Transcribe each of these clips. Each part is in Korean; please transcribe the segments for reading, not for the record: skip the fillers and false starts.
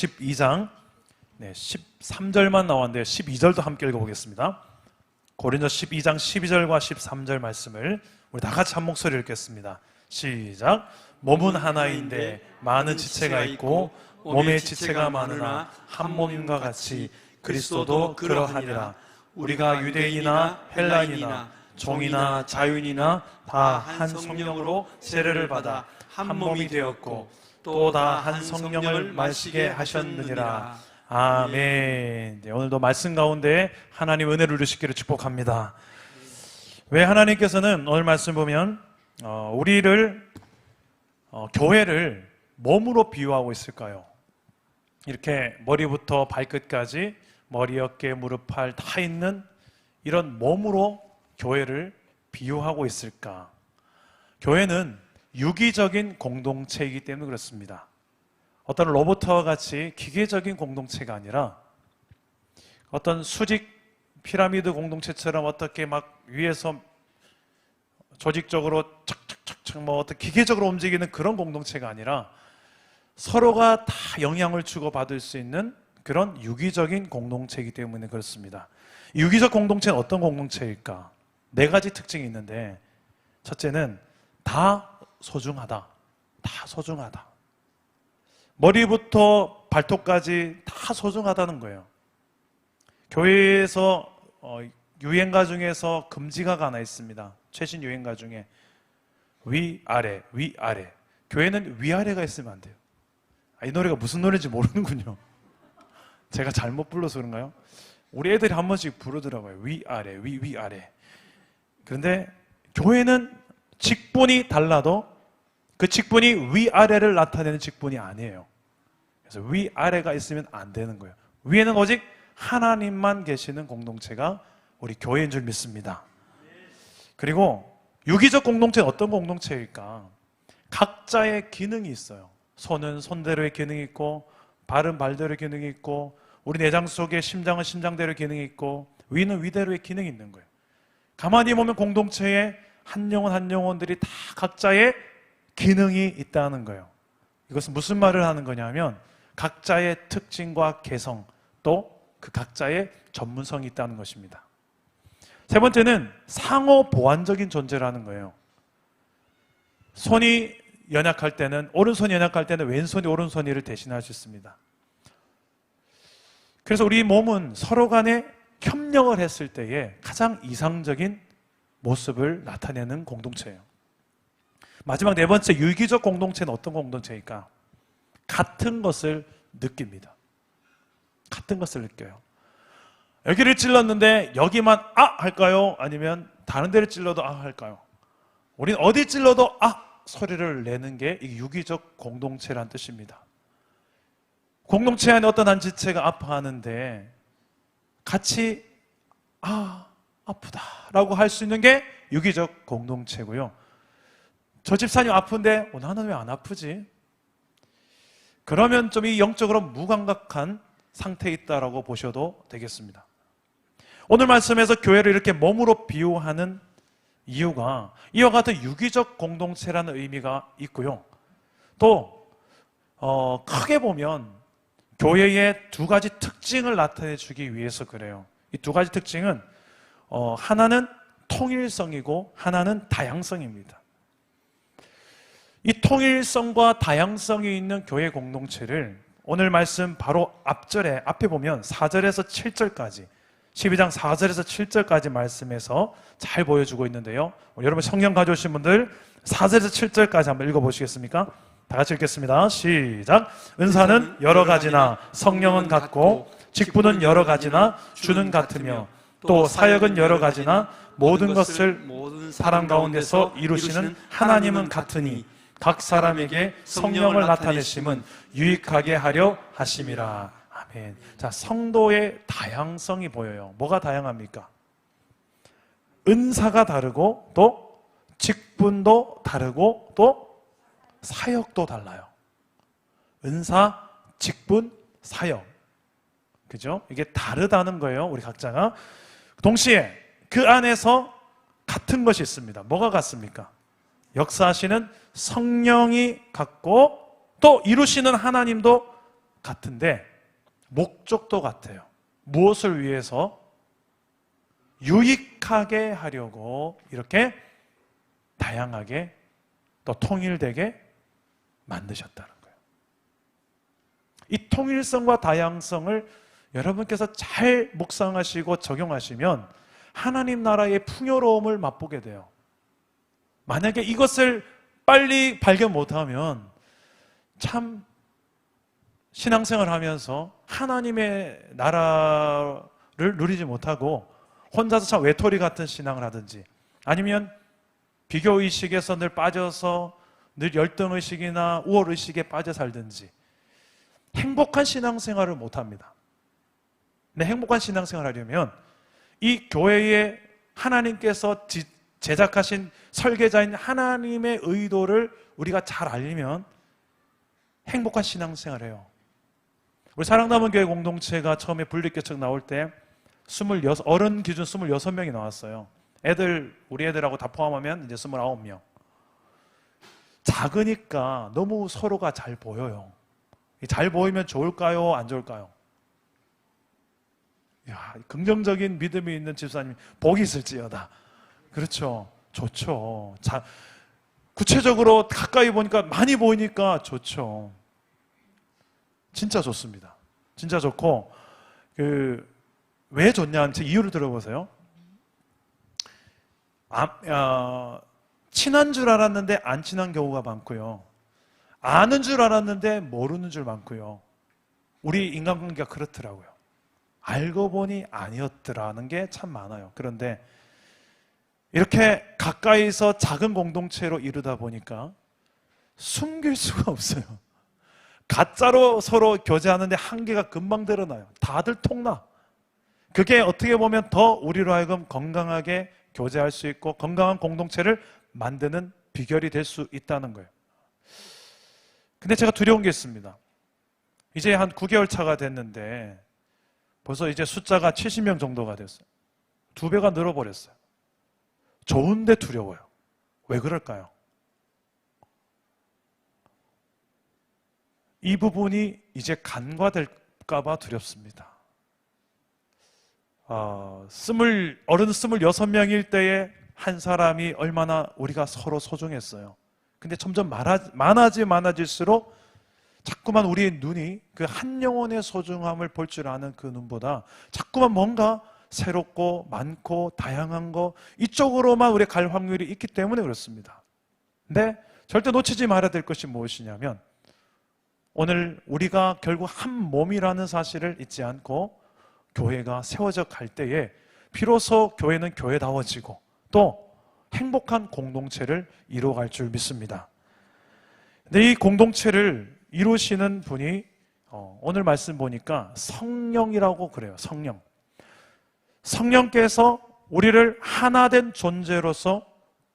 12장 13절만 나왔는데 12절도 함께 읽어보겠습니다. 고린도 12장 12절과 13절 말씀을 우리 다 같이 한 목소리 읽겠습니다. 시작. 몸은 하나인데 많은 지체가 있고 몸의 지체가 많으나 한 몸인과 같이 그리스도도 그러하니라. 우리가 유대인이나 헬라인이나 종이나 자유인이나 다 한 성령으로 세례를 받아 한 몸이 되었고 또 다 한 성령을 마시게 하셨느니라. 아멘. 네, 오늘도 말씀 가운데 하나님 은혜를 누리시기를 축복합니다. 왜 하나님께서는 오늘 말씀 보면 우리를 교회를 몸으로 비유하고 있을까요? 이렇게 머리부터 발끝까지 머리, 어깨, 무릎, 팔 다 있는 이런 몸으로 교회를 비유하고 있을까? 교회는 유기적인 공동체이기 때문에 그렇습니다. 어떤 로봇과 같이 기계적인 공동체가 아니라 어떤 수직 피라미드 공동체처럼 어떻게 막 위에서 조직적으로 착착착착 뭐 어떻게 기계적으로 움직이는 그런 공동체가 아니라 서로가 다 영향을 주고받을 수 있는 그런 유기적인 공동체이기 때문에 그렇습니다. 유기적 공동체는 어떤 공동체일까? 4가지 특징이 있는데 첫째는 다 소중하다. 다 소중하다. 머리부터 발톱까지 다 소중하다는 거예요. 교회에서 유행가 중에서 금지가가 하나 있습니다. 최신 유행가 중에 위아래, 위아래. 교회는 위아래가 있으면 안 돼요. 이 노래가 무슨 노래인지 모르는군요. 제가 잘못 불러서 그런가요? 우리 애들이 한 번씩 부르더라고요. 위아래, 위아래. 그런데 교회는 직분이 달라도 그 직분이 위아래를 나타내는 직분이 아니에요. 그래서 위아래가 있으면 안 되는 거예요. 위에는 오직 하나님만 계시는 공동체가 우리 교회인 줄 믿습니다. 그리고 유기적 공동체는 어떤 공동체일까? 각자의 기능이 있어요. 손은 손대로의 기능이 있고 발은 발대로의 기능이 있고 우리 내장 속에 심장은 심장대로의 기능이 있고 위는 위대로의 기능이 있는 거예요. 가만히 보면 공동체에 한 영혼 한 영혼들이 다 각자의 기능이 있다는 거예요. 이것은 무슨 말을 하는 거냐면 각자의 특징과 개성 또 그 각자의 전문성이 있다는 것입니다. 세 번째는 상호 보완적인 존재라는 거예요. 손이 연약할 때는 오른손이 연약할 때는 왼손이 오른손이를 대신할 수 있습니다. 그래서 우리 몸은 서로 간에 협력을 했을 때에 가장 이상적인 모습을 나타내는 공동체예요. 마지막 4번째 유기적 공동체는 어떤 공동체일까? 같은 것을 느낍니다. 같은 것을 느껴요. 여기를 찔렀는데 여기만 아 할까요? 아니면 다른 데를 찔러도 아 할까요? 우리는 어디 찔러도 아 소리를 내는 게 이 유기적 공동체란 뜻입니다. 공동체 안에 어떤 한 지체가 아파하는데 같이 아프다라고 할 수 있는 게 유기적 공동체고요. 저 집사님 아픈데 나는 왜 안 아프지? 그러면 좀 이 영적으로 무감각한 상태에 있다라고 보셔도 되겠습니다. 오늘 말씀에서 교회를 이렇게 몸으로 비유하는 이유가 이와 같은 유기적 공동체라는 의미가 있고요. 또 크게 보면 교회의 2가지 특징을 나타내 주기 위해서 그래요. 이 2가지 특징은 하나는 통일성이고 하나는 다양성입니다. 이 통일성과 다양성이 있는 교회 공동체를 오늘 말씀 바로 앞에 보면 4절에서 7절까지 12장 4절에서 7절까지 말씀에서 잘 보여주고 있는데요. 여러분 성경 가져오신 분들 4절에서 7절까지 한번 읽어보시겠습니까? 다 같이 읽겠습니다. 시작. 은사는 여러 가지나 성령은 같고 직분은 여러 가지나 주는 같으며 또 사역은 여러 가지나 모든 것을 사람 가운데서 이루시는 하나님은 같으니 각 사람에게 성령을 나타내심은 유익하게 하려 하심이라. 아멘. 자, 성도의 다양성이 보여요. 뭐가 다양합니까? 은사가 다르고 또 직분도 다르고 또 사역도 달라요. 은사, 직분, 사역. 그죠? 이게 다르다는 거예요. 우리 각자가. 동시에 그 안에서 같은 것이 있습니다. 뭐가 같습니까? 역사하시는 성령이 같고 또 이루시는 하나님도 같은데 목적도 같아요. 무엇을 위해서? 유익하게 하려고 이렇게 다양하게 또 통일되게 만드셨다는 거예요. 이 통일성과 다양성을 여러분께서 잘 묵상하시고 적용하시면 하나님 나라의 풍요로움을 맛보게 돼요. 만약에 이것을 빨리 발견 못하면 참 신앙생활 하면서 하나님의 나라를 누리지 못하고 혼자서 참 외톨이 같은 신앙을 하든지, 아니면 비교의식에서 늘 빠져서 늘 열등의식이나 우월의식에 빠져 살든지 행복한 신앙생활을 못합니다. 근데 행복한 신앙생활을 하려면 이 교회에 하나님께서 제작하신 설계자인 하나님의 의도를 우리가 잘 알면 행복한 신앙생활을 해요. 우리 사랑남은 교회 공동체가 처음에 분립개척 나올 때 어른 기준 26명이 나왔어요. 우리 애들하고 다 포함하면 이제 29명. 작으니까 너무 서로가 잘 보여요. 잘 보이면 좋을까요? 안 좋을까요? 야, 긍정적인 믿음이 있는 집사님 복이 있을지어다. 그렇죠. 좋죠. 구체적으로 가까이 보니까, 많이 보이니까 좋죠. 진짜 좋습니다. 진짜 좋고, 왜 좋냐? 제 이유를 들어보세요. 친한 줄 알았는데 안 친한 경우가 많고요. 아는 줄 알았는데 모르는 줄 많고요. 우리 인간관계가 그렇더라고요. 알고 보니 아니었더라는 게 참 많아요. 그런데 이렇게 가까이서 작은 공동체로 이루다 보니까 숨길 수가 없어요. 가짜로 서로 교제하는데 한계가 금방 드러나요. 다들 통나. 그게 어떻게 보면 더 우리로 하여금 건강하게 교제할 수 있고 건강한 공동체를 만드는 비결이 될 수 있다는 거예요. 근데 제가 두려운 게 있습니다. 이제 한 9개월 차가 됐는데 벌써 이제 숫자가 70명 정도가 됐어요. 2배가 늘어버렸어요. 좋은데 두려워요. 왜 그럴까요? 이 부분이 이제 간과될까 봐 두렵습니다. 어른 26명일 때에 한 사람이 얼마나 우리가 서로 소중했어요. 근데 점점 많아질수록 자꾸만 우리의 눈이 그 한 영혼의 소중함을 볼 줄 아는 그 눈보다 자꾸만 뭔가 새롭고 많고 다양한 거 이쪽으로만 우리 갈 확률이 있기 때문에 그렇습니다. 근데 절대 놓치지 말아야 될 것이 무엇이냐면 오늘 우리가 결국 한 몸이라는 사실을 잊지 않고 교회가 세워져 갈 때에 비로소 교회는 교회다워지고 또 행복한 공동체를 이루어갈 줄 믿습니다. 근데 이 공동체를 이루시는 분이 오늘 말씀 보니까 성령이라고 그래요. 성령께서 우리를 하나된 존재로서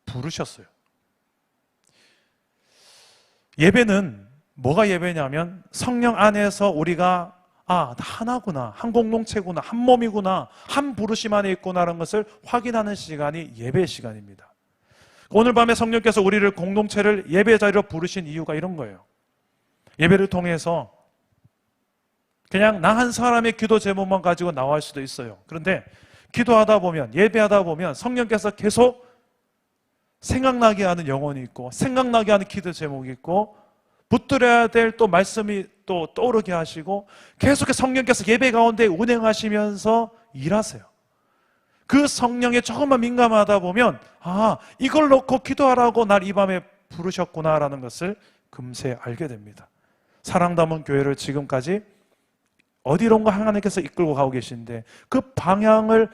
부르셨어요. 예배는 뭐가 예배냐면 성령 안에서 우리가 나 하나구나, 한 공동체구나, 한 몸이구나, 한 부르심 안에 있구나라는 것을 확인하는 시간이 예배 시간입니다. 오늘 밤에 성령께서 우리를 공동체를 예배 자리로 부르신 이유가 이런 거예요. 예배를 통해서 그냥 나 한 사람의 기도 제목만 가지고 나올 수도 있어요. 그런데 기도하다 보면, 예배하다 보면 성령께서 계속 생각나게 하는 영혼이 있고 생각나게 하는 기도 제목이 있고 붙들어야 될 또 말씀이 또 떠오르게 하시고 계속해서 성령께서 예배 가운데 운행하시면서 일하세요. 그 성령에 조금만 민감하다 보면 이걸 놓고 기도하라고 날 이 밤에 부르셨구나라는 것을 금세 알게 됩니다. 사랑담은 교회를 지금까지 어디론가 하나님께서 이끌고 가고 계신데 그 방향을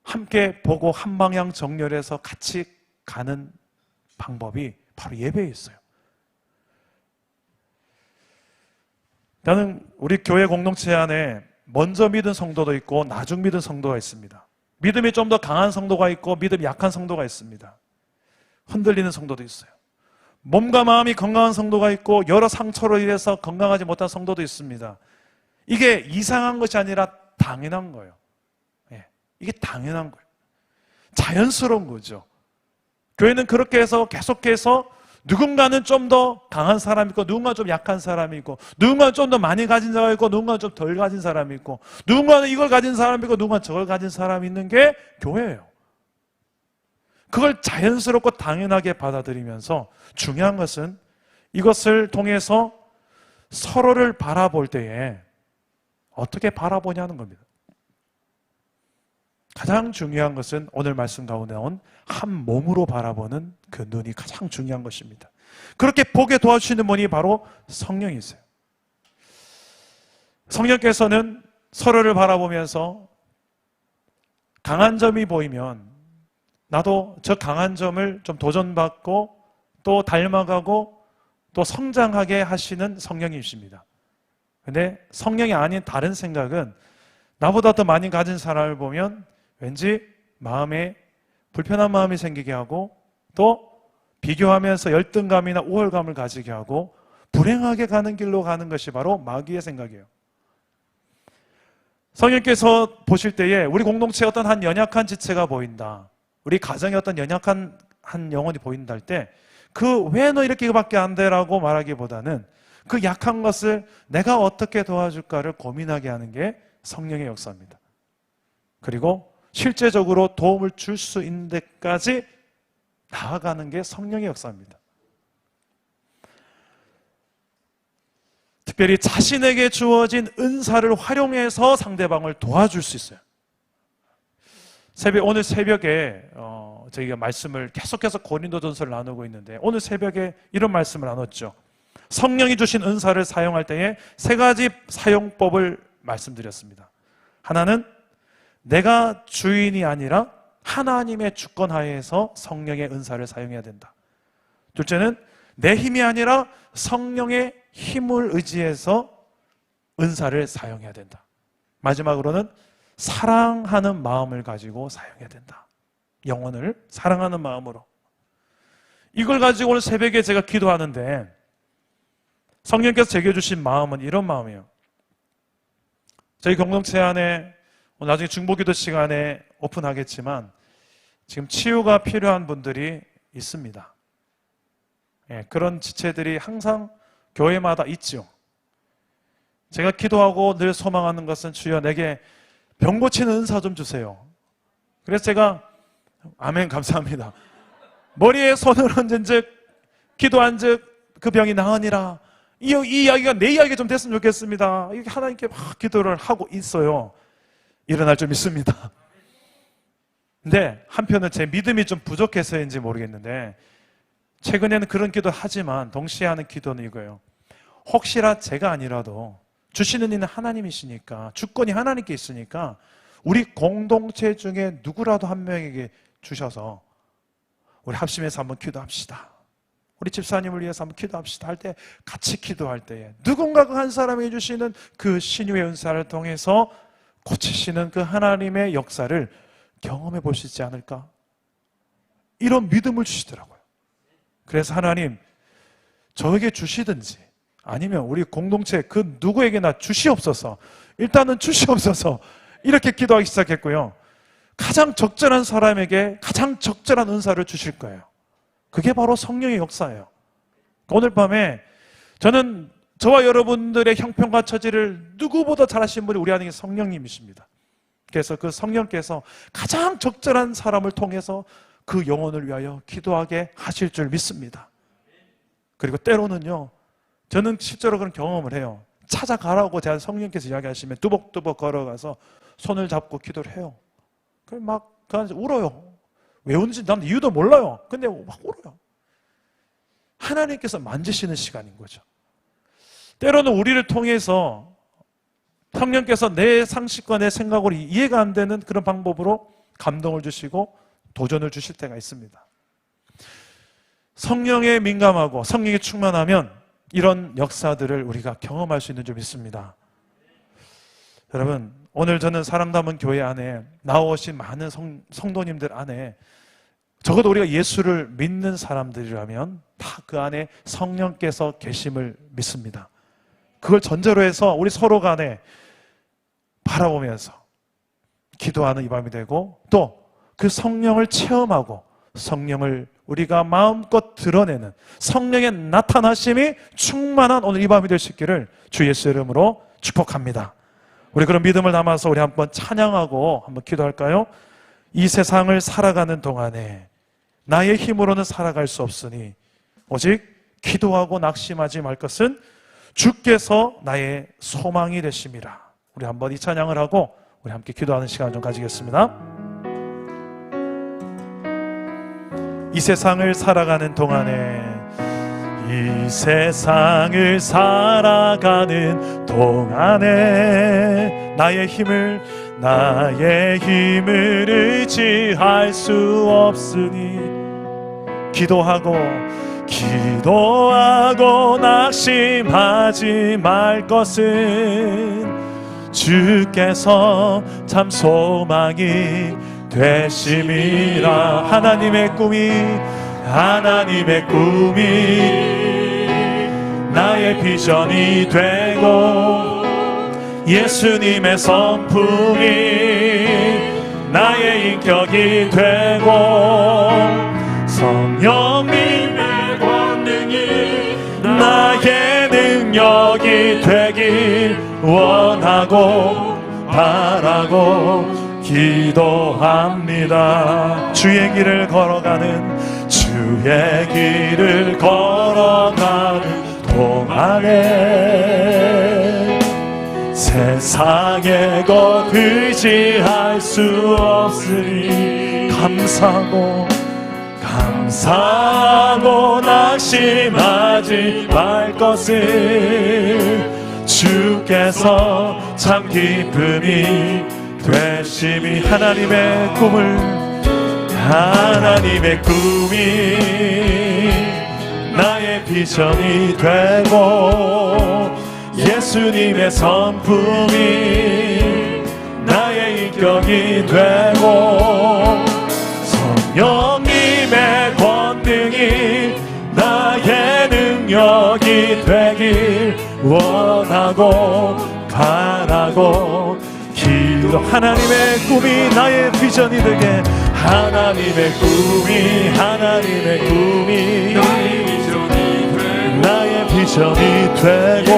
함께 보고 한 방향 정렬해서 같이 가는 방법이 바로 예배에 있어요. 나는 우리 교회 공동체 안에 먼저 믿은 성도도 있고 나중 믿은 성도가 있습니다. 믿음이 좀 더 강한 성도가 있고 믿음이 약한 성도가 있습니다. 흔들리는 성도도 있어요. 몸과 마음이 건강한 성도가 있고 여러 상처로 인해서 건강하지 못한 성도도 있습니다. 이게 이상한 것이 아니라 당연한 거예요. 이게 당연한 거예요. 자연스러운 거죠. 교회는 그렇게 해서 계속해서 누군가는 좀 더 강한 사람이 있고, 누군가는 좀 약한 사람이 있고, 누군가는 좀 더 많이 가진 사람이 있고, 누군가는 좀 덜 가진 사람이 있고, 누군가는 이걸 가진 사람이 있고, 누군가는 저걸 가진 사람이 있는 게 교회예요. 그걸 자연스럽고 당연하게 받아들이면서 중요한 것은 이것을 통해서 서로를 바라볼 때에 어떻게 바라보냐는 겁니다. 가장 중요한 것은 오늘 말씀 가운데 나온 한 몸으로 바라보는 그 눈이 가장 중요한 것입니다. 그렇게 보게 도와주시는 분이 바로 성령이세요. 성령께서는 서로를 바라보면서 강한 점이 보이면 나도 저 강한 점을 좀 도전받고 또 닮아가고 또 성장하게 하시는 성령이십니다. 근데 성령이 아닌 다른 생각은 나보다 더 많이 가진 사람을 보면 왠지 마음에 불편한 마음이 생기게 하고 또 비교하면서 열등감이나 우월감을 가지게 하고 불행하게 가는 길로 가는 것이 바로 마귀의 생각이에요. 성령께서 보실 때에 우리 공동체에 어떤 한 연약한 지체가 보인다, 우리 가정에 어떤 연약한 한 영혼이 보인다 할 때 그 왜 너 이렇게밖에 안 돼? 라고 말하기보다는 그 약한 것을 내가 어떻게 도와줄까를 고민하게 하는 게 성령의 역사입니다. 그리고 실제적으로 도움을 줄 수 있는 데까지 나아가는 게 성령의 역사입니다. 특별히 자신에게 주어진 은사를 활용해서 상대방을 도와줄 수 있어요. 오늘 새벽에 저희가 말씀을 계속해서 고린도전서를 나누고 있는데 오늘 새벽에 이런 말씀을 나눴죠. 성령이 주신 은사를 사용할 때에 세 가지 사용법을 말씀드렸습니다. 하나는 내가 주인이 아니라 하나님의 주권 하에서 성령의 은사를 사용해야 된다. 둘째는 내 힘이 아니라 성령의 힘을 의지해서 은사를 사용해야 된다. 마지막으로는 사랑하는 마음을 가지고 사용해야 된다. 영혼을 사랑하는 마음으로. 이걸 가지고 오늘 새벽에 제가 기도하는데 성령께서 제게 주신 마음은 이런 마음이에요. 저희 공동체 안에 나중에 중보기도 시간에 오픈하겠지만 지금 치유가 필요한 분들이 있습니다. 그런 지체들이 항상 교회마다 있죠. 제가 기도하고 늘 소망하는 것은 주여 내게 병 고치는 은사 좀 주세요. 그래서 제가 아멘 감사합니다. 머리에 손을 얹은 즉 기도한 즉 그 병이 나으니라. 이 이야기가 내 이야기가 좀 됐으면 좋겠습니다. 이렇게 하나님께 막 기도를 하고 있어요. 일어날 줄 믿습니다. 근데 한편은 제 믿음이 좀 부족해서인지 모르겠는데 최근에는 그런 기도 하지만 동시에 하는 기도는 이거예요. 혹시라 제가 아니라도 주시는 이는 하나님이시니까 주권이 하나님께 있으니까 우리 공동체 중에 누구라도 한 명에게 주셔서 우리 합심해서 한번 기도합시다. 우리 집사님을 위해서 한번 기도합시다 할 때 같이 기도할 때에 누군가가 한 사람에게 주시는 그 신유의 은사를 통해서 고치시는 그 하나님의 역사를 경험해 볼 수 있지 않을까? 이런 믿음을 주시더라고요. 그래서 하나님 저에게 주시든지 아니면 우리 공동체 그 누구에게나 주시옵소서. 일단은 주시옵소서. 이렇게 기도하기 시작했고요. 가장 적절한 사람에게 가장 적절한 은사를 주실 거예요. 그게 바로 성령의 역사예요. 오늘 밤에 저는 저와 여러분들의 형편과 처지를 누구보다 잘 아시는 분이 우리 안에 성령님이십니다. 그래서 그 성령께서 가장 적절한 사람을 통해서 그 영혼을 위하여 기도하게 하실 줄 믿습니다. 그리고 때로는요, 저는 실제로 그런 경험을 해요. 찾아가라고 제가 성령께서 이야기하시면 뚜벅뚜벅 걸어가서 손을 잡고 기도를 해요. 그럼 막 그 안에서 울어요. 왜 우는지 난 이유도 몰라요. 근데 막 울어요. 하나님께서 만지시는 시간인 거죠. 때로는 우리를 통해서 성령께서 내 상식과 내 생각으로 이해가 안 되는 그런 방법으로 감동을 주시고 도전을 주실 때가 있습니다. 성령에 민감하고 성령에 충만하면 이런 역사들을 우리가 경험할 수 있는 줄 믿습니다. 여러분, 오늘 저는 사랑 담은 교회 안에 나오신 많은 성도님들 안에 적어도 우리가 예수를 믿는 사람들이라면 다 그 안에 성령께서 계심을 믿습니다. 그걸 전제로 해서 우리 서로 간에 바라보면서 기도하는 이 밤이 되고 또 그 성령을 체험하고 성령을 우리가 마음껏 드러내는 성령의 나타나심이 충만한 오늘 이 밤이 될 수 있기를 주 예수 이름으로 축복합니다. 우리 그런 믿음을 담아서 우리 한번 찬양하고 한번 기도할까요? 이 세상을 살아가는 동안에 나의 힘으로는 살아갈 수 없으니 오직 기도하고 낙심하지 말 것은 주께서 나의 소망이 되심이라. 우리 한번 이 찬양을 하고 우리 함께 기도하는 시간을 좀 가지겠습니다. 이 세상을 살아가는 동안에 이 세상을 살아가는 동안에 나의 힘을 의지할 수 없으니 기도하고 낙심하지 말 것은 주께서 참 소망이 되심이라. 하나님의 꿈이 나의 비전이 되고 예수님의 성품이 나의 인격이 되고 성령님의 권능이 나의 능력이 되길 원하고 바라고 기도합니다. 주의 길을 걸어가는 동안에 세상의 것 의지할 수 없으니 감사하고 낙심하지 말 것을 주께서 참 기쁨이 되심이. 하나님의 꿈이 나의 비전이 되고 예수님의 성품이 나의 인격이 되고 성령님의 권능이 나의 능력이 되길 원하고 바라고 기도. 하나님의 꿈이 나의 비전이 되게 하나님의 꿈이 나의 비전이 되고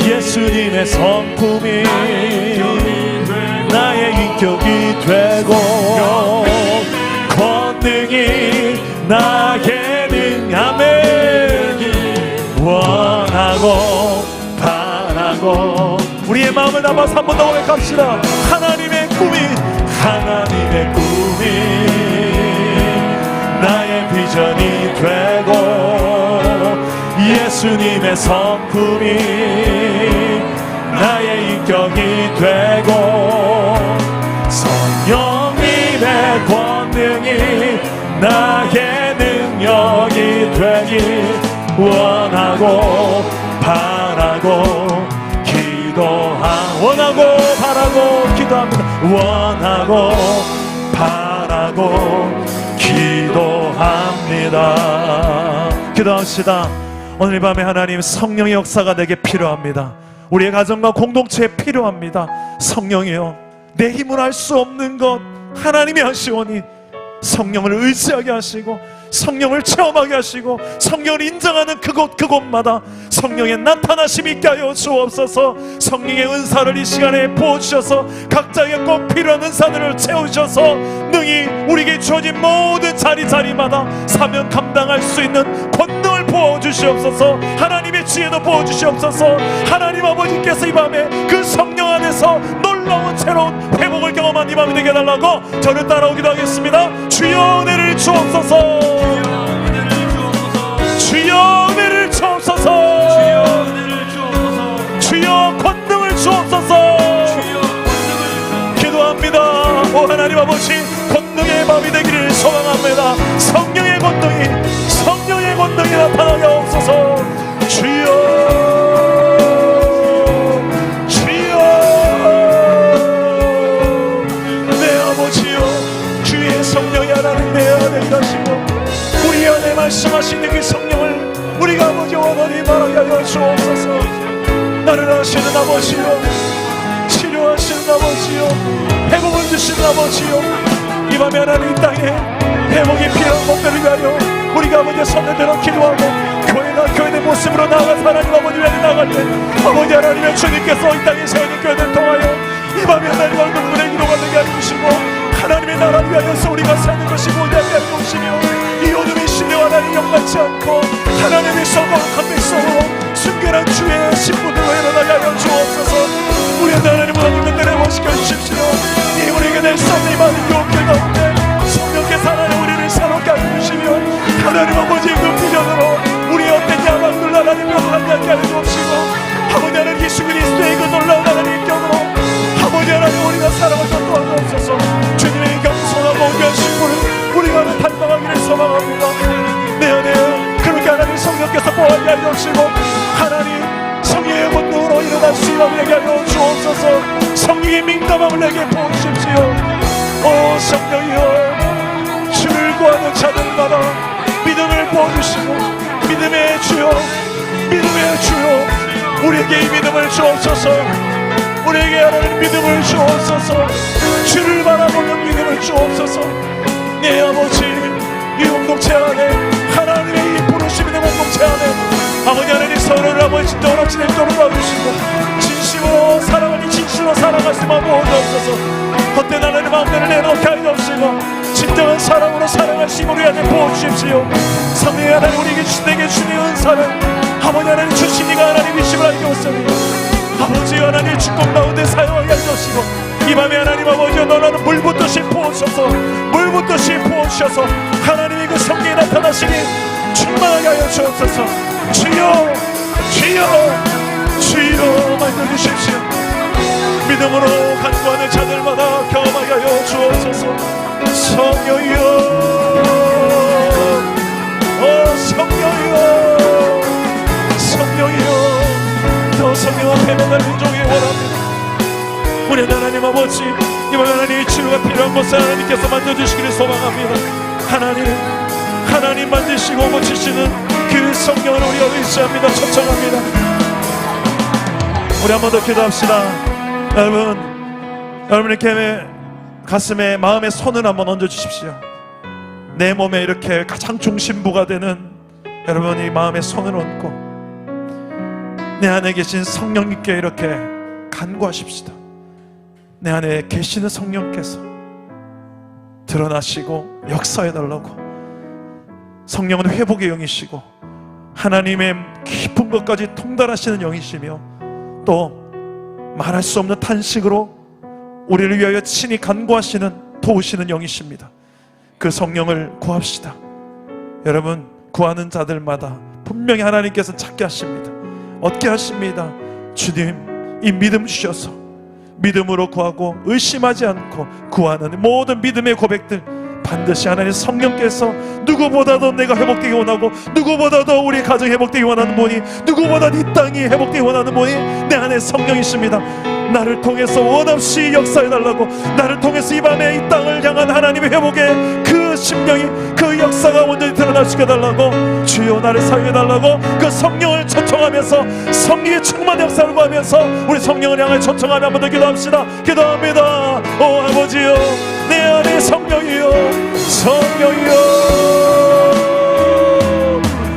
예수님의 성품이 나의 인격이 되고 권능이 나의 능함을 원하고 바라고. 우리의 마음을 담아서 한 번 더 고백합시다. 하나님의 꿈이 나의 비전이 되고 예수님의 성품이 나의 인격이 되고 성령님의 권능이 나의 능력이 되길 원하고 바라고 원하고 바라고 기도합니다. 원하고 바라고 기도합니다. 기도합시다. 오늘 밤에 하나님 성령의 역사가 내게 필요합니다. 우리의 가정과 공동체에 필요합니다. 성령이여, 내 힘으로 할 수 없는 것 하나님이 하시오니 성령을 의지하게 하시고 성령을 체험하게 하시고 성령을 인정하는 그곳마다 성령의 나타나심이 있게 하여 주옵소서. 성령의 은사를 이 시간에 부어주셔서 각자에게 꼭 필요한 은사들을 채우셔서 능히 우리에게 주어진 모든 자리마다 사명 감당할 수 있는 권능을 부어주시옵소서. 하나님의 지혜도 부어주시옵소서. 하나님 아버지께서 이 밤에 그 성령 안에서 놀라운 새로운 회복을 경험한 이 밤이 되게 해달라고 저를 따라오기도 하겠습니다. 주여 은혜를 주옵소서. 주여 은혜를 주옵소서. 주여 권능을 주옵소서. 기도합니다. 오 하나님 아버지, 권능의 밤이 되기를 소망합니다. 성령의 권능이 나타나게 하옵소서. 주여 성령이 하나님 내 안에 일하시고 우리 안에 말씀하시는 그 성령을 우리가 아버지 원하니 말하게 하여 주옵소서. 나를 아시는 아버지요, 치료하시는 아버지요, 회복을 주시는 아버지요, 이 밤에 하나님 이 땅에 회복이 필요한 것들을 위하여 우리가 아버지의 손을 들어 기도하고 교회가 교회의 모습으로 나아가서 하나님 아버지 위에 나갈 때 아버지 하나님의 주님께서 이 땅에 세우는 교회를 통하여 이 밤에 하나님 얼굴에 기도가 되게 하여 주시고 하나님의 나라를 위하여서 우리가 사는 것이 모자라게 하여 주시며 이 어둠의 시대와 하나님 영광치 않고 하나님의 성공한 백성으로 순결한 주의 신부들로 일어나게 하여 주옵소서. 우리 하나님 하나님의 은혜를 멋있게 해주십시오. 이 우리에게 낼 수 없는 이 많은 교회 가운데 성령께서 하나님 우리를 새롭게 하여 주시며 하나님 아버지의 그 비전으로 우리의 어떤 야망들 하나님을 환하게 하여 주옵시고 아버지 하나님 예수 그리스도의 그 놀라운 하나님의 경으로 아버지 하나님 우리가 살아갈 것 도와주옵소서. 주님의 겸손하고 귀한 신부를 우리가 닮아가기를 소망합니다. 내 안에 그렇게 하나님 성령께서 보호하게 하여 주시고 하나님 성령의 권능으로 일어날 수 있는 우리에게 하여 주옵소서. 성령의 민감함을 내게 부어주십시오. 오 성령이여 주를 구하는 자들마다 믿음을 부어주시고 믿음의 주여 믿음의 주여 우리에게 이 믿음을 주옵소서. 우리에게 하나님 믿음을 주옵소서. 주를 바라보는 믿음을 주옵소서. 내 아버지 이 공동체 안에 하나님의 이 부르심 있는 공동체 안에 아버지 하나님 서로를 아버지 진정으로 진행도록 도와주시고 진심으로 사랑하니 진심으로 사랑할 수만 모아주옵소서. 헛된 하나님 마음대로 내놓게 하여 주시고 진정한 사랑으로 사랑할 힘으로 하나님 부어주십시오. 성령의 하나님 우리에게 주신 내게 주의 은사를 아버지 하나님 주신 이가 하나님이심을 알게 없으니 아버지 하나님 축복 가운데 사용하게 하시고 이 밤에 하나님 아버지 너는 물 붓듯이 부어주셔서 물 붓듯이 부어주셔서 하나님이 그 성령이 나타나시니 충만하게 하여 주옵소서. 주여 주여 주여 만져주십시오. 믿음으로 간구하는 자들마다 경험하게 하여 주옵소서. 성령이여 성령이여 성령이여 더 성령 앞에 매달 인종이 원합니다. 우리 하나님 아버지 이번 하나님의 치유가 필요한 곳에 하나님께서 만져주시기를 소망합니다. 하나님 만드시고 고치시는 그 성령을 우리가 의지합니다. 초청합니다. 우리 한 번 더 기도합시다. 여러분 이렇게 가슴에 마음에 손을 한번 얹어주십시오. 내 몸에 이렇게 가장 중심부가 되는 여러분이 마음에 손을 얹고 내 안에 계신 성령님께 이렇게 간구하십시다. 내 안에 계시는 성령께서 드러나시고 역사해달라고. 성령은 회복의 영이시고 하나님의 깊은 것까지 통달하시는 영이시며 또 말할 수 없는 탄식으로 우리를 위하여 친히 간구하시는 도우시는 영이십니다. 그 성령을 구합시다. 여러분 구하는 자들마다 분명히 하나님께서 찾게 하십니다. 얻게 하십니다. 주님 이 믿음 주셔서 믿음으로 구하고 의심하지 않고 구하는 모든 믿음의 고백들 반드시 하나님 성령께서 누구보다도 내가 회복되기 원하고 누구보다도 우리 가정이 회복되기 원하는 분이 누구보다도 이 땅이 회복되기 원하는 분이 내 안에 성령이십니다. 나를 통해서 원없이 역사해달라고 나를 통해서 이 밤에 이 땅을 향한 하나님의 회복의 그 심령이 그 역사가 온전히 드러나시게 해달라고 주여 나를 사용해달라고 그 성령을 초청하면서 성령의 충만 역사를 구하면서 우리 성령을 향해 초청하며 한번 더 기도합시다. 기도합니다. 오 아버지여 내 안에 성령이여 성령이여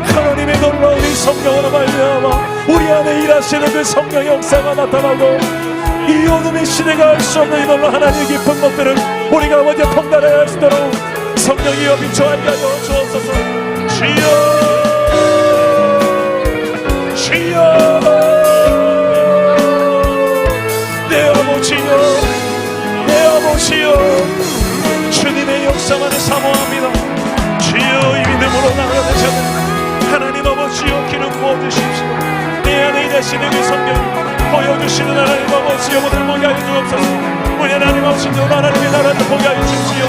하나님의 놀라운 이 성령으로 말미암아 우리 안에 일하시는 그 성령의 역사가 나타나고 이 어둠의 시대가 알 수 없는 이 놀라운 하나님의 깊은 것들을 우리가 먼저 통달해야 할 수 있도록 성령이여 비추하게 하여 주옵소서. 주여 주여 내 아버지여 내 아버지여 주님의 역사만을 사모합니다. 주여 이 믿음으로 나가는 자들 하나님 아버지여 기름 부어주십시오. 내 안에 일하시는 그 성령 보여주시는 하나님 아버지여 오늘 보게 하여 주옵소서. 우리 하나님 아버지여 하나님의 나라를 보게 하여 주십시오.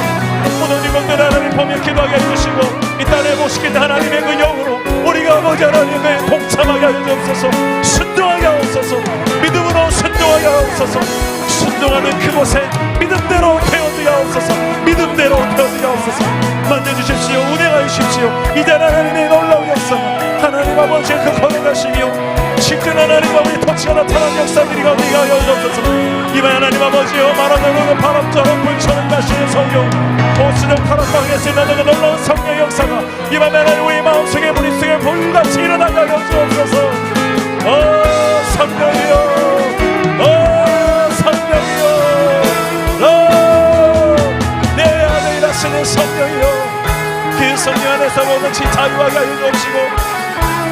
오늘 이것들 하나님 보며 기도하게 해주시고 이 땅에 모시겠다 하나님의 그 영으로 우리가 아버지 하나님의 동참하게 하여 주옵소서. 순종하게 하옵소서. 믿음으로 순종하게 하옵소서. 순종하는 그곳에 믿음대로 되어지게 하옵소서. 믿음대로 되어지게 하옵소서. 만져주십시오. 운행하여 주십시오. 이제 하나님의 놀라운 역사 하나님 아버지의 그 거룩하시며 시큰 하나님 아버지 터치가 나타난 역사들이 가운데 하여 주옵소서. 이번 하나님 아버지여 말하는 바람처럼 불처럼 가시는 성령 보수적 타락방에서 일어나는 놀라운 성령의 역사가 이번 하나님 우리 마음속에 머릿속에 불같이 일어나게 하여 주옵소서. 성령이여 성령이여 내 안에 일하시는 성령이여 그 성령 안에서 뭐든지 자유하게 하여 주옵시고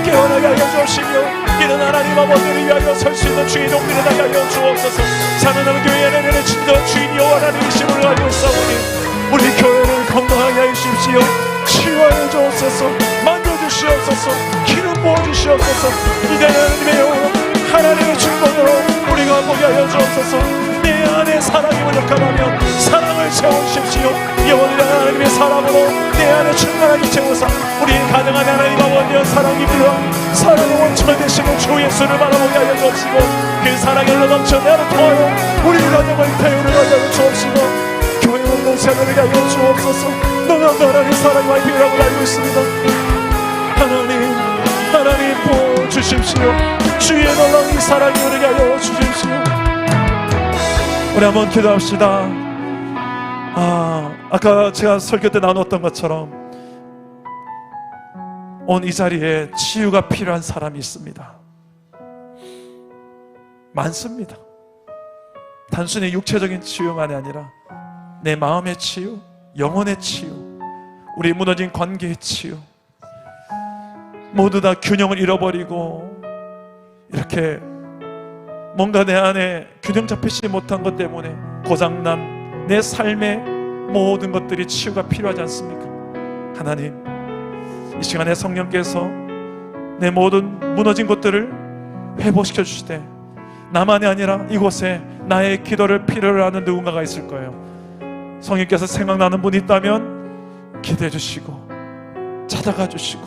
깨어나게 하여 주옵시며 이런 하나님 아버지를 위하여 설 수 있는 주인을 일어나게 하여 주옵소서. 사는 교회 안에는 진정 주인 여호와 하나님이심을 알고 있사오니 우리 교회를 건강하게 하여 주십시오. 치유하여 주옵소서. 만져주시옵소서. 기름 부어주시옵소서. 이제 하나님의 영혼 하나님의 충동으로 우리가 보게 하여 주옵소서. 내 안에 사랑이 무력하다면 사랑을 채워주십시오. 영원히 하나님의 사랑으로 내 안에 충만하게 채워서 우리 가능한 하나님 아버지의 사랑이 불러 사랑의 원천을 되시는 주 예수를 바라보게 하여 주옵시고 그 사랑에 흘러넘쳐 내 안을 통하여 우리 가정을 태우를 하여 주옵시고 교회 없는 세대를 하여 주옵소서. 너무나 하나님 사랑이 많이 필요하고 알고 있습니다. 하나님 부어주십시오. 주의 놀라운 이 사랑이 우리에게 하여 주십시오. 우리 한번 기도합시다. 아까 제가 설교 때 나눴던 것처럼 온 이 자리에 치유가 필요한 사람이 있습니다. 많습니다. 단순히 육체적인 치유만이 아니라 내 마음의 치유, 영혼의 치유, 우리 무너진 관계의 치유, 모두 다 균형을 잃어버리고 이렇게 뭔가 내 안에 균형 잡히지 못한 것 때문에 고장난 내 삶의 모든 것들이 치유가 필요하지 않습니까? 하나님, 이 시간에 성령께서 내 모든 무너진 것들을 회복시켜 주시되 나만이 아니라 이곳에 나의 기도를 필요로 하는 누군가가 있을 거예요. 성령께서 생각나는 분이 있다면 기도해 주시고 찾아가 주시고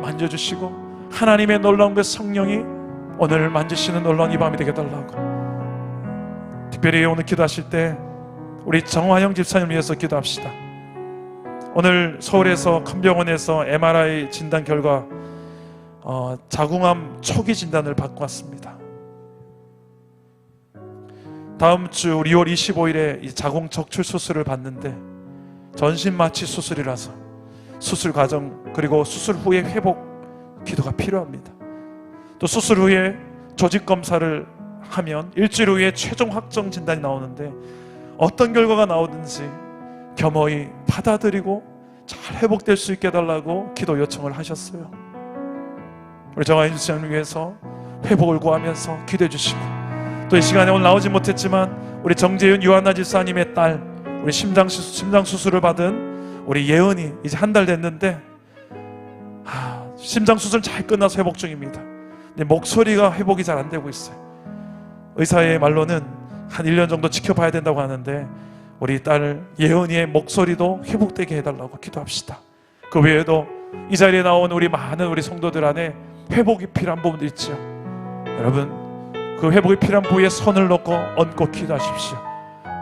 만져주시고 하나님의 놀라운 그 성령이 오늘 만지시는 놀라운 이 밤이 되게 달라고. 특별히 오늘 기도하실 때 우리 정화영 집사님 위해서 기도합시다. 오늘 서울에서 큰 병원에서 MRI 진단 결과 자궁암 초기 진단을 받고 왔습니다. 다음 주 2월 25일에 이 자궁 적출 수술을 받는데 전신 마취 수술이라서 수술 과정 그리고 수술 후의 회복 기도가 필요합니다. 또 수술 후에 조직 검사를 하면 일주일 후에 최종 확정 진단이 나오는데 어떤 결과가 나오든지 겸허히 받아들이고 잘 회복될 수 있게 해달라고 기도 요청을 하셨어요. 우리 정하인 주장을 위해서 회복을 구하면서 기도해 주시고 또 이 시간에 오늘 나오지 못했지만 우리 정재윤 유한나 집사님의 딸 우리 심장 수술을 받은 우리 예은이 이제 한 달 됐는데 심장 수술 잘 끝나서 회복 중입니다. 근데 목소리가 회복이 잘 안 되고 있어요. 의사의 말로는 한 1년 정도 지켜봐야 된다고 하는데 우리 딸 예은이의 목소리도 회복되게 해달라고 기도합시다. 그 외에도 이 자리에 나온 우리 많은 우리 성도들 안에 회복이 필요한 부분도 있죠. 여러분 그 회복이 필요한 부위에 손을 놓고 얹고 기도하십시오.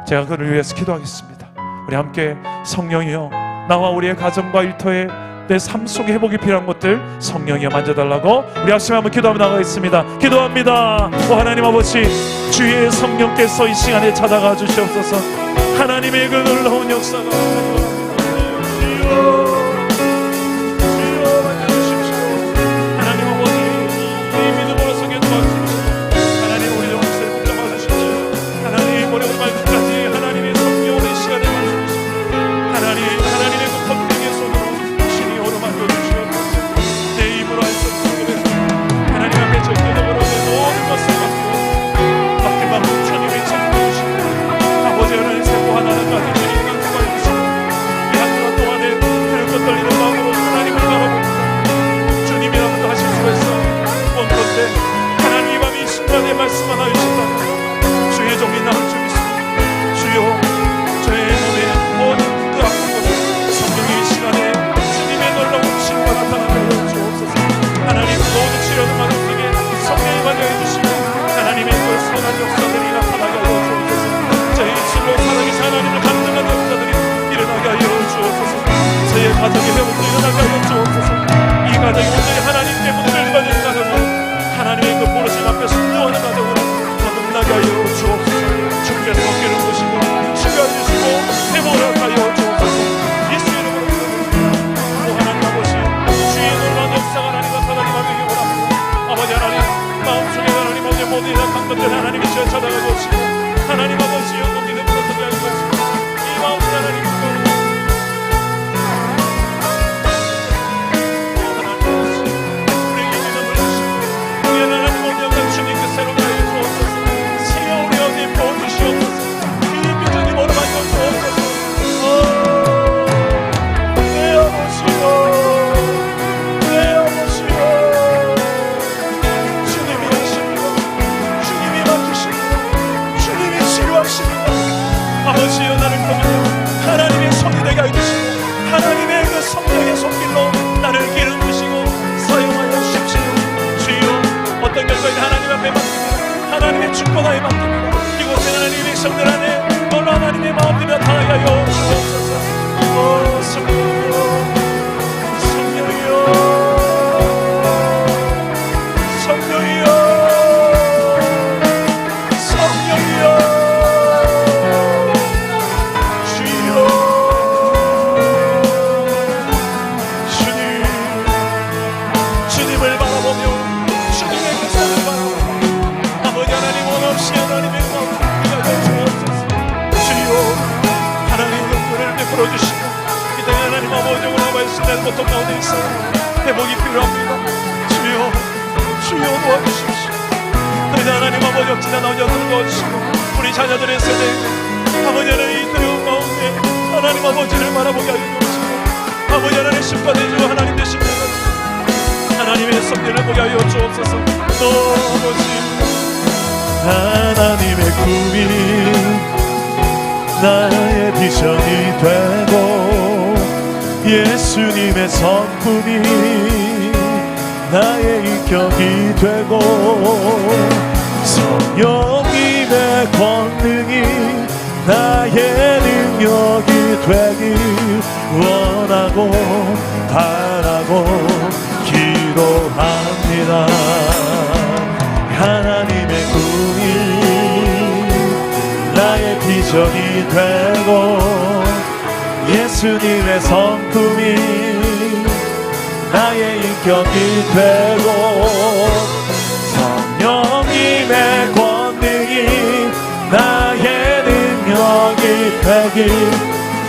제가 그를 위해서 기도하겠습니다. 우리 함께 성령이여 나와 우리의 가정과 일터에 내 삶 속에 회복이 필요한 것들 성령이여 만져달라고 우리 합심에 한번 기도하며 나가겠습니다. 기도합니다. 오 하나님 아버지 주의 성령께서 이 시간에 찾아가 주시옵소서. 하나님의 그 놀라운 역사가 가정의 회복도 일어나게 하여 주옵소서. 이 가정이 온전히 하나님께 붙들리고 있다면 하나님의 그 부르심 앞에 순종하는 가정 하나님의 주여 찾아가고 오시고 하나님 아버지여 또 믿음으로 찾아가고 오시고 이 마음 하나님 아버지여 나를 통하여 하나님의 손이 되게 해주시고 하나님의 그 성령의 손길로 나를 기름 부시고 사용하여 주십시오. 주여 어떤 결과인 하나님 앞에 맡깁니다. 하나님의 축복하에 맡깁니다. 이곳에 하나님의 백성들 안에 놀러 하나님의 마음들이 나타나게 주옵소서. 성령이여 성령이여 풀어주시고 이 땅에 하나님 아버지의 말씀된 고통 가운데 있어요. 회복이 필요합니다. 주여 주여 도와주십시오. 우리 하나님 아버지 억지나 나오셔서 도와주시고 우리 자녀들의 세대 아버지 하나님 이 두려움 가운데 하나님 아버지를 바라보게 하여 주시고 아버지 하나님 심판해주고 하나님 되신 것 하나님의 섭리를 보게 하여 주옵소서. 또 아버지 하나님의 꿈이 나의 비전이 되고 예수님의 성품이 나의 인격이 되고 성령님의 권능이 나의 능력이 되길 원하고 바라고 기도합니다. 하나님의 꿈이 나의 비전이 되고 예수님의 성품이 나의 인격이 되고 성령님의 권능이 나의 능력이 되길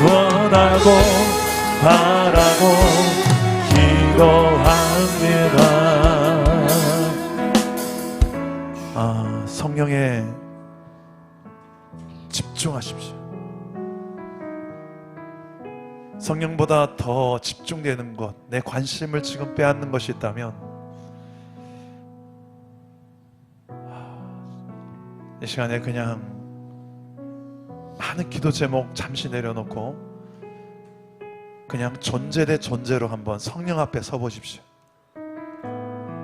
원하고 바라고 기도합니다. 성령의 집중하십시오. 성령보다 더 집중되는 것, 내 관심을 지금 빼앗는 것이 있다면 이 시간에 그냥 많은 기도 제목 잠시 내려놓고 그냥 존재 대 존재로 한번 성령 앞에 서보십시오.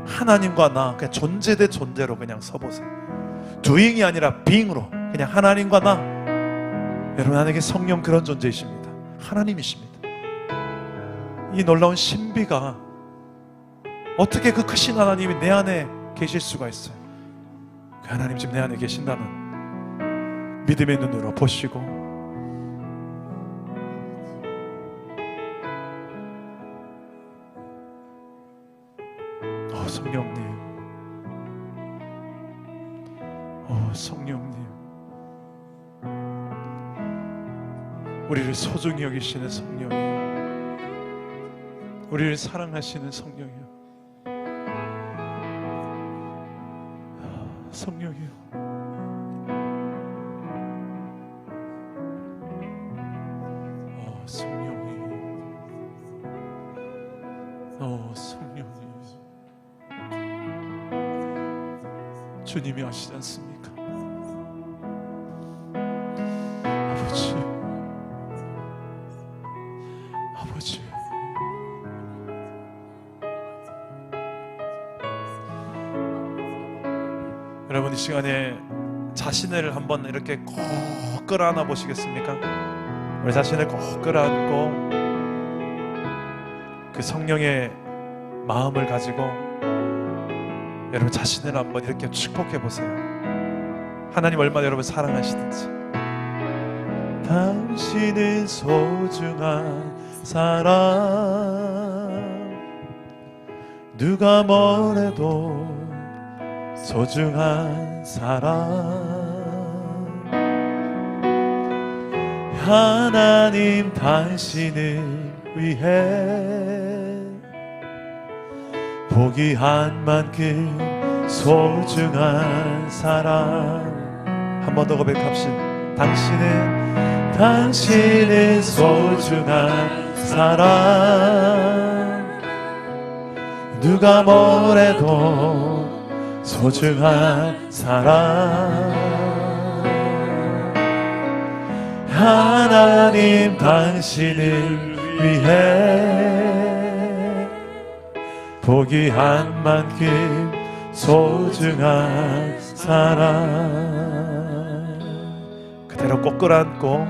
하나님과 나 그냥 존재 대 존재로 그냥 서보세요. doing이 아니라 being으로 그냥 하나님과 나. 여러분 안에게 성령 그런 존재이십니다. 하나님이십니다. 이 놀라운 신비가 어떻게 그 크신 하나님이 내 안에 계실 수가 있어요. 그 하나님 지금 내 안에 계신다면 믿음의 눈으로 보시고 성령님, 성령님, 우리를 소중히 여기시는 성령이요, 우리를 사랑하시는 성령이요, 성령이요, 성령이, 성령이, 주님이 아시지 않습니까? 아버지, 아버지, 여러분 이 시간에 자신을 한번 이렇게 꼭 끌어안아 보시겠습니까? 우리 자신을 꼭 끌어안고 그 성령의 마음을 가지고 여러분 자신을 한번 이렇게 축복해 보세요. 하나님 얼마나 여러분 사랑하시는지. 당신은 소중한 사람, 누가 뭐래도 소중한 사람 하나님 당신을 위해 포기한 만큼 소중한 사람 한 번 더 고백합시다. 당신은 소중한 사람 누가 뭐래도 소중한 사람 하나님 당신을 위해 포기한 만큼 소중한 사람 그대로 꼭 끌어안고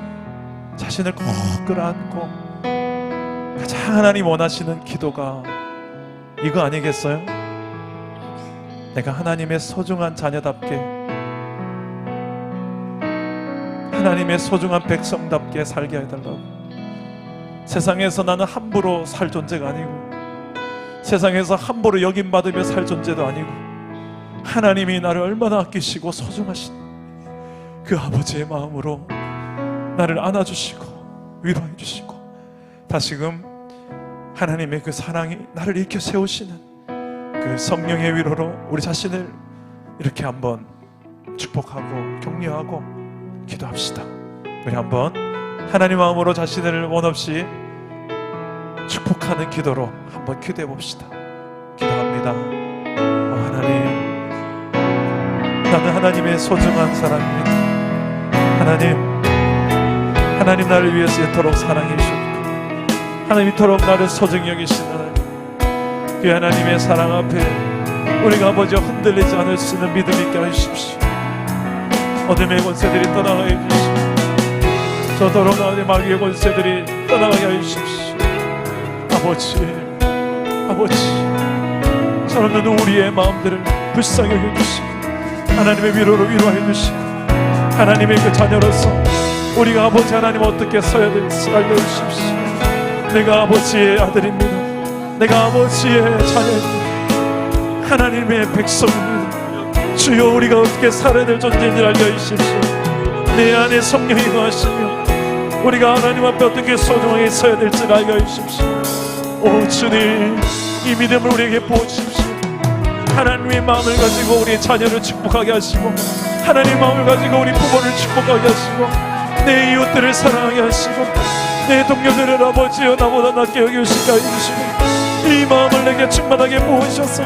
자신을 꼭 끌어안고 가장 하나님 원하시는 기도가 이거 아니겠어요? 내가 하나님의 소중한 자녀답게 하나님의 소중한 백성답게 살게 해달라고. 세상에서 나는 함부로 살 존재가 아니고 세상에서 함부로 여김받으며 살 존재도 아니고 하나님이 나를 얼마나 아끼시고 소중하신 그 아버지의 마음으로 나를 안아주시고 위로해 주시고 다시금 하나님의 그 사랑이 나를 일으켜 세우시는 그 성령의 위로로 우리 자신을 이렇게 한번 축복하고 격려하고 기도합시다. 우리 한번 하나님 마음으로 자신을 원없이 축복하는 기도로 한번 기도해 봅시다. 기도합니다. 하나님, 나는 하나님의 소중한 사람입니다. 하나님 나를 위해서 이토록 사랑해 주셨고 하나님 이토록 나를 소중히 여기시는 하나님, 그 하나님의 사랑 앞에 우리가 아버지 흔들리지 않을 수 있는 믿음 있게 해주십시오. 어둠의 권세들이 떠나가게 해주십시오. 저 더러운 마귀의 권세들이 떠나가게 해주십시오. 아버지 저는 우리의 마음들을 불쌍히 여겨주시고 하나님의 위로로 위로해 주시고 하나님의 그 자녀로서 우리가 아버지 하나님 어떻게 서야 될지 알려주십시오. 내가 아버지의 아들입니다. 내가 아버지의 자녀입니다. 하나님의 백성입니다. 주여 우리가 어떻게 살아야 될 존재인지 알려주십시오. 내 안에 성령이 거하시며 우리가 하나님 앞에 어떻게 소중하게 서야 될지 알려주십시오. 오 주님, 이 믿음을 우리에게 부어주십시오. 하나님의 마음을 가지고 우리의 자녀를 축복하게 하시고 하나님의 마음을 가지고 우리 부모를 축복하게 하시고 내 이웃들을 사랑하게 하시고 내 동료들을 아버지여 나보다 낫게 여기시게 해주시고 이 마음을 내게 충만하게 부으셔서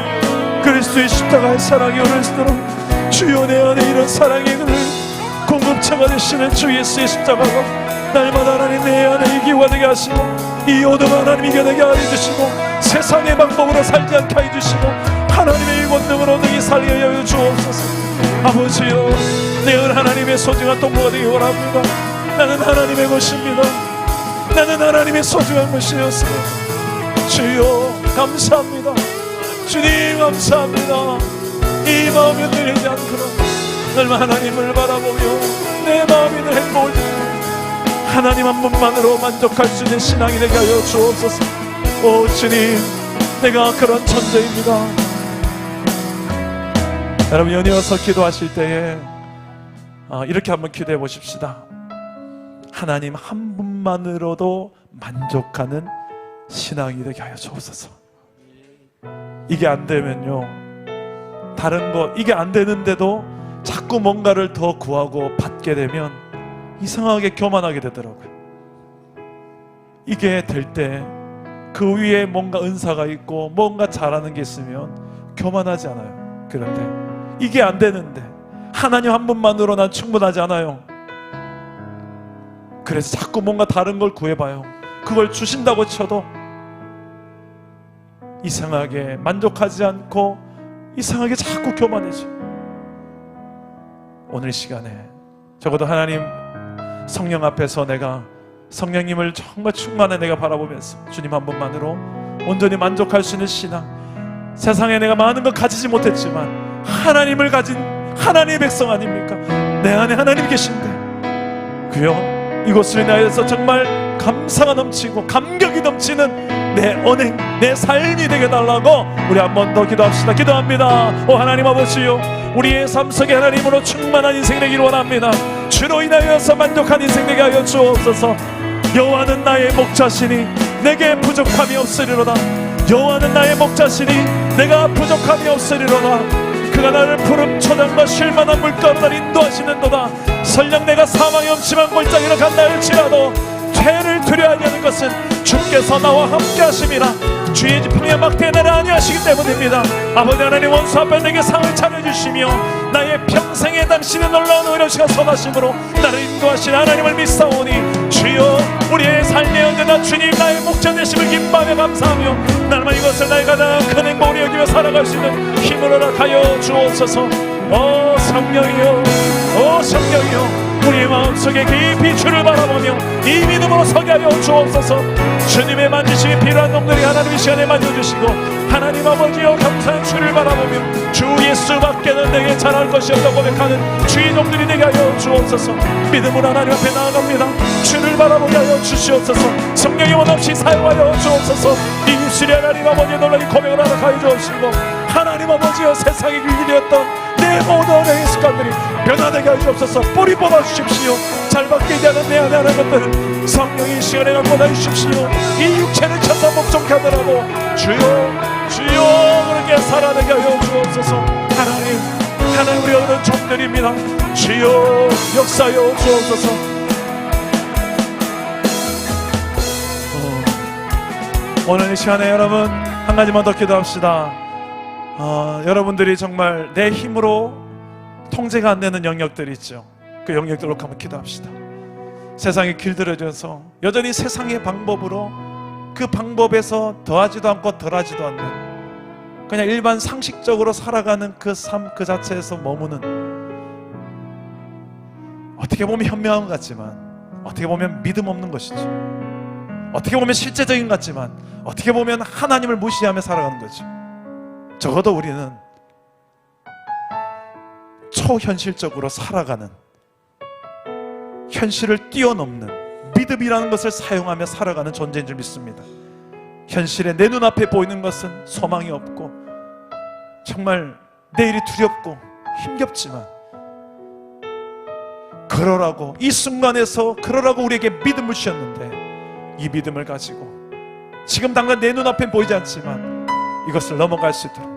그리스도의 십자가의 사랑이 오늘도록 주여 내 안에 이런 사랑의 눈을 공급처가 되시는 주 예수의 십자가가 날마다 하나님 내 안에 이기가 되게 하시고 이 어둠 하나님 이겨내게 하여 주시고 세상의 방법으로 살지 않게 하여 주시고 하나님의 권능으로 능히 살게 하여 주옵소서. 아버지여, 내가 하나님의 소중한 동무가 되기 원합니다. 나는 하나님의 것입니다. 나는 하나님의 소중한 것이었어요. 주여 감사합니다. 주님 감사합니다. 이 마음이 흔들리지 않도록 늘 하나님을 바라보며 내 마음이 늘 행복을 듣고 하나님 한 분만으로 만족할 수 있는 신앙이 되게 하여 주옵소서. 오 주님, 내가 그런 존재입니다. 여러분 연이어서 기도하실 때에 이렇게 한번 기도해 보십시다. 하나님 한 분만으로도 만족하는 신앙이 되게 하여 주옵소서. 이게 안 되면요, 다른 거 이게 안 되는데도 자꾸 뭔가를 더 구하고 받게 되면 이상하게 교만하게 되더라고요. 이게 될 때 그 위에 뭔가 은사가 있고 뭔가 잘하는 게 있으면 교만하지 않아요. 그런데 이게 안 되는데 하나님 한 분만으로 난 충분하지 않아요. 그래서 자꾸 뭔가 다른 걸 구해봐요. 그걸 주신다고 쳐도 이상하게 만족하지 않고 이상하게 자꾸 교만해져. 오늘 시간에 적어도 하나님 성령 앞에서 내가 성령님을 정말 충만히 내가 바라보면서 주님 한 분만으로 온전히 만족할 수 있는 신앙, 세상에 내가 많은 것 가지지 못했지만 하나님을 가진 하나님의 백성 아닙니까? 내 안에 하나님 계신데 그요, 이곳을 인하여서 정말 감사가 넘치고 감격이 넘치는 내 언행, 내 삶이 되게 달라고 우리 한 번 더 기도합시다. 기도합니다. 오 하나님 아버지요, 우리의 삶 속에 하나님으로 충만한 인생 되기를 원합니다. 주로 인하여서 만족한 인생 되게 하여 주옵소서. 여호와는 나의 목자시니 내게 부족함이 없으리로다. 여호와는 나의 목자시니 내가 부족함이 없으리로다. 그가 나를 푸른 초장과 쉴만한 물가로 인도하시는도다. 설령 내가 사망의 엄침한 골짜기로 간다 할지라도 죄를 두려워하지 않는 것은 주께서 나와 함께 하심이라. 주의 지팡이와 막대에 나를 안위하시기 때문입니다. 아버지 하나님, 원수 앞에 내게 상을 차려주시며 나의 평생에 당신의 놀라운 의로시가 선하심으로 나를 인도하신 하나님을 믿사오니, 주여 우리의 삶의 언제나 주님 나의 목자 되심을 기뻐하며 감사하며 날만 이것을 나의 가장 큰 행복으로 여기며 살아갈 수 있는 힘을 허락하여 주옵소서. 오 성령이여, 오 성령이여, 우리의 마음속에 깊이 주를 바라보며 이 믿음으로 서게 하여 주옵소서. 주님의 만지심이 필요한 놈들이 하나님 이 시간에 만져주시고, 하나님 아버지여 감사한 주를 바라보며 주 예수밖에는 내게 잘할 것이 없다고 고백하는 주의 놈들이 되게 하여 주옵소서. 믿음으로 하나님 앞에 나아갑니다. 주를 바라보게 하여 주시옵소서. 성령이 원없이 사용하여 주옵소서. 이 입술이 하나님 아버지의 놀라운 고백을 허락하여 주옵시고, 하나님 아버지여 세상의 길들였던 내 모든 내 습관들이 변화되게 하여 주옵소서. 뿌리 뽑아주십시오. 잘 바뀌지 않은 내 안에 하는 것들을 성령이 시간에 갖고 다주십시오. 이 육체는 천사 목적게 하더라도 주여 주여 그렇게 살아내게 하여 주옵소서. 하나님 우리 오늘 종들입니다. 주여 역사하여 주옵소서. 오늘 이 시간에 여러분 한 가지만 더 기도합시다. 여러분들이 정말 내 힘으로 통제가 안 되는 영역들이 있죠. 그 영역들로 한번 기도합시다. 세상에 길들여져서 여전히 세상의 방법으로, 그 방법에서 더하지도 않고 덜하지도 않는, 그냥 일반 상식적으로 살아가는 그 삶 그 자체에서 머무는, 어떻게 보면 현명한 것 같지만 어떻게 보면 믿음 없는 것이죠. 어떻게 보면 실제적인 것 같지만 어떻게 보면 하나님을 무시하며 살아가는 거죠. 적어도 우리는 초현실적으로 살아가는, 현실을 뛰어넘는 믿음이라는 것을 사용하며 살아가는 존재인 줄 믿습니다. 현실에 내 눈앞에 보이는 것은 소망이 없고 정말 내일이 두렵고 힘겹지만, 그러라고 이 순간에서 그러라고 우리에게 믿음을 주셨는데, 이 믿음을 가지고 지금 당장 내 눈앞에 보이지 않지만 이것을 넘어갈 수 있도록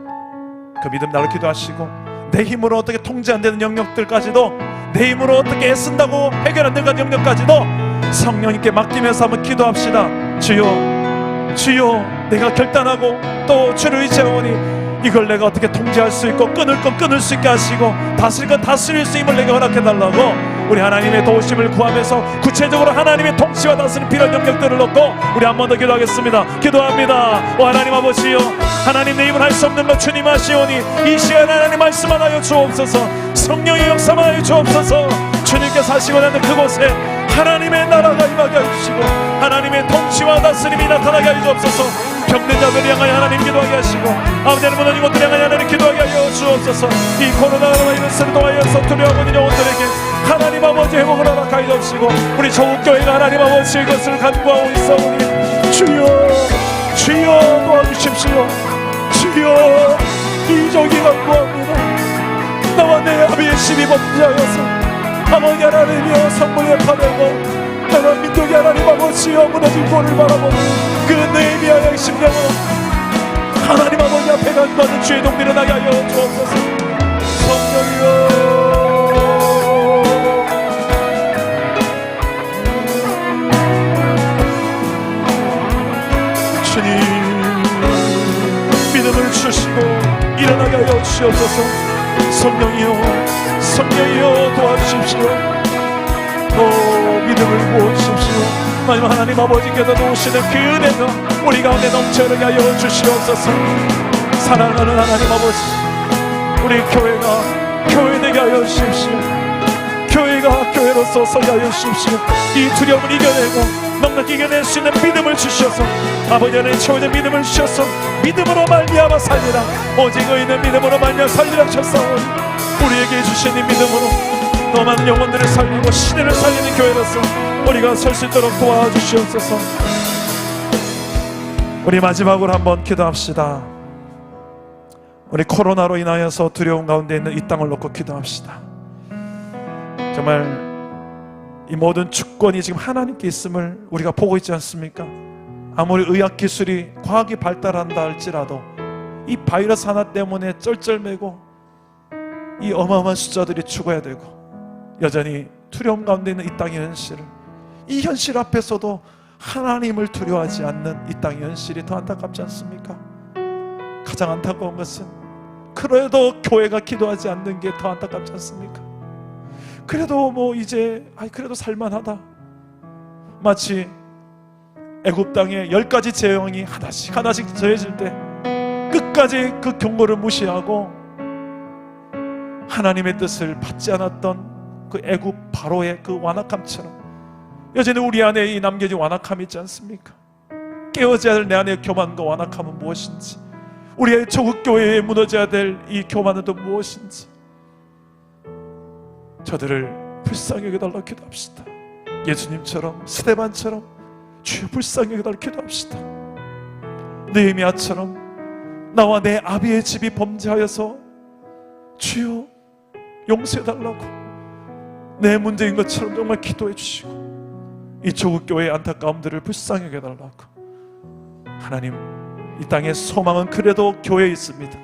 그 믿음 나를 기도하시고, 내 힘으로 어떻게 통제 안 되는 영역들까지도, 내 힘으로 어떻게 애쓴다고 해결 안 되는 영역까지도 성령님께 맡기면서 한번 기도합시다. 주여 주여, 내가 결단하고 또 주를 의지하오니 이걸 내가 어떻게 통제할 수 있고 끊을 건 끊을 수 있게 하시고 다스릴 건 다스릴 수 있음을 내게 허락해달라고 우리 하나님의 도우심을 구하면서 구체적으로 하나님의 통치와 다스림 필요한 영역들을 놓고 우리 한 번 더 기도하겠습니다. 기도합니다. 오 하나님 아버지여, 하나님 내 힘을 할 수 없는 것 주님 아시오니 이 시간에 하나님 말씀만 하여 주옵소서. 성령의 역사만 하여 주옵소서. 주님께서 하시고 나는 그곳에 하나님의 나라가 임하게 해주시고 하나님의 통치와 다스림이 나타나게 하여 주옵소서. 병든 자들을 향하여 하나님 기도하게 하시고 아버지는 무너진 것들을 향하여 하나님 기도하게 하여 주옵소서. 이 코로나 바이러스를 통하여서 두려워하는 영혼들에게 하나님 아버지 회복을 허락하여 주옵시고, 우리 조국교회가 하나님 아버지의 것을 간구하고 있사오니 주여 주여 도와주십시오. 주여 이족이 간구합니다. 나와 내 아비의 심히 범죄하여서 아버지 하나님이여 성물에 파되고 나라 민족이 하나님 아버지여 무너진 꼴을 바라보는 그 느헤미야의 심령으로 하나님 아버지 앞에 간구하는 주의 종들이 일어나게 하여 주옵소서. 성령이여 주님 믿음을 주시고 일어나게 하여 주시옵소서. 성령이여 도와주십시오. 믿음을 부어주십시오. 마지막 하나님 아버지께서 도우시는 그 은혜가 우리 가운데 넘쳐나게 하여 주시옵소서. 사랑하는 하나님 아버지, 우리 교회가 교회되게 하여 주십시오. 교회가 교회로서 서게 하여 주십시오. 이 두려움을 이겨내고 넉넉히 이겨낼 수 있는 믿음을 주셔서 아버지 하나님 최후의 믿음을 주셔서 믿음으로 말미암아 살리라. 오직 의인은 믿음으로 말미암아 살리라 하셨사오니 우리에게 주신 이 믿음으로 더 많은 영혼들을 살리고 시대를 살리는 교회로서 우리가 설 수 있도록 도와주시옵소서. 우리 마지막으로 한번 기도합시다. 우리 코로나로 인하여서 두려움 가운데 있는 이 땅을 놓고 기도합시다. 정말 이 모든 주권이 지금 하나님께 있음을 우리가 보고 있지 않습니까? 아무리 의학기술이 과학이 발달한다 할지라도 이 바이러스 하나 때문에 쩔쩔매고 이 어마어마한 숫자들이 죽어야 되고 여전히 두려움 가운데 있는 이 땅의 현실을, 이 현실 앞에서도 하나님을 두려워하지 않는 이 땅의 현실이 더 안타깝지 않습니까? 가장 안타까운 것은 그래도 교회가 기도하지 않는 게 더 안타깝지 않습니까? 그래도 뭐 이제 그래도 살만하다. 마치 애굽 땅에 10가지 재앙이 하나씩 더해질 때 끝까지 그 경고를 무시하고 하나님의 뜻을 받지 않았던 그 애굽 바로의 그 완악함처럼 여전히 우리 안에 이 남겨진 완악함이 있지 않습니까? 깨어져야 될 내 안의 교만과 완악함은 무엇인지, 우리의 조국 교회에 무너져야 될 이 교만은 또 무엇인지 저들을 불쌍히 여겨달라고 기도합시다. 예수님처럼, 스데반처럼 주여 불쌍히 여겨달라고 기도합시다. 느헤미야처럼 나와 내 아비의 집이 범죄하여서 주여 용서해달라고 내 문제인 것처럼 정말 기도해 주시고 이 조국 교회의 안타까움들을 불쌍히 여겨달라고. 하나님, 이 땅의 소망은 그래도 교회에 있습니다.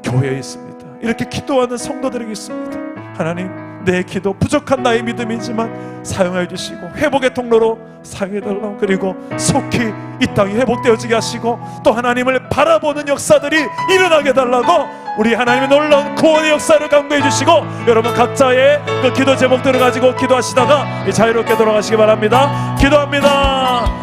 교회에 있습니다. 이렇게 기도하는 성도들에게 있습니다. 하나님, 내 기도 부족한 나의 믿음이지만 사용해 주시고 회복의 통로로 사용해 달라고, 그리고 속히 이 땅이 회복되어지게 하시고 또 하나님을 바라보는 역사들이 일어나게 달라고 우리 하나님의 놀라운 구원의 역사를 강구해 주시고 여러분 각자의 그 기도 제목들을 가지고 기도하시다가 자유롭게 돌아가시기 바랍니다. 기도합니다.